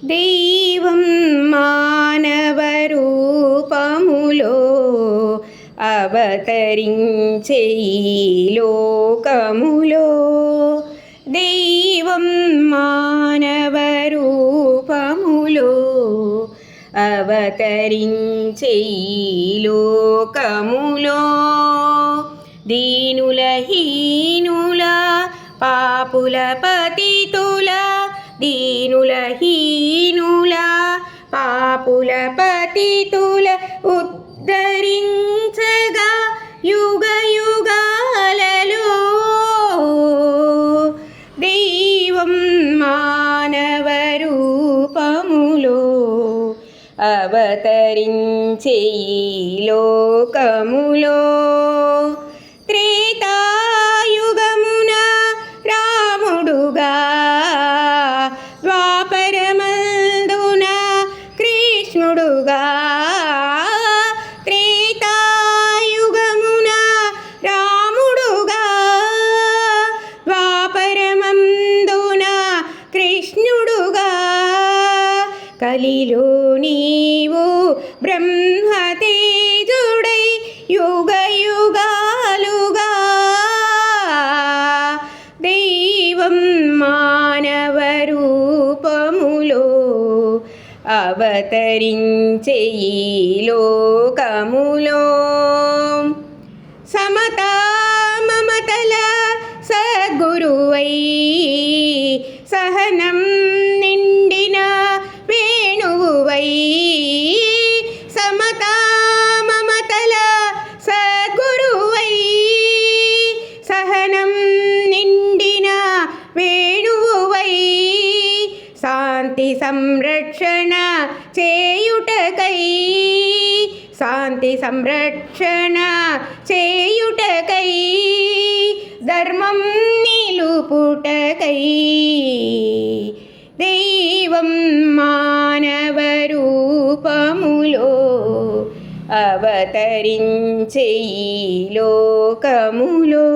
దైవం మానవ రూపములో అవతరించే ఈ లోకములో. దైవం మానవ రూపములో అవతరించే ఈ లోకములో. దీనుల హీనుల పాపుల పతితుల, దీనుల హీనుల పాపుల పతితుల ఉద్ధరించగా యుగ యుగాలలో. దైవం మానవ రూపములో అవతరించే ఈ లోకములో. త్రేతాయుగమున రాముడుగా, ద్వాపరమందున కృష్ణుడుగా. త్రేతాయుగమున రాముడుగా, ద్వాపరమందున కృష్ణుడుగా. కలిలో నీవు బ్రహ్మతేజుడై యుగ యుగాలుగా. దైవం మానవ రూపములో అవతరించే ఈ లోకములో. సమతా మమతల సద్గురువై, సహనం నిండిన వేణువువై. సమతా మమతల సద్గురువై, సహనం నిండిన వేణువువై. శాంతి సంరక్షణ చేయుటకై, శాంతి సంరక్షణ చేయుటకై. ధర్మం నిలుపుటకై. దైవం మానవ రూపములో అవతరించే ఈ లోకములో.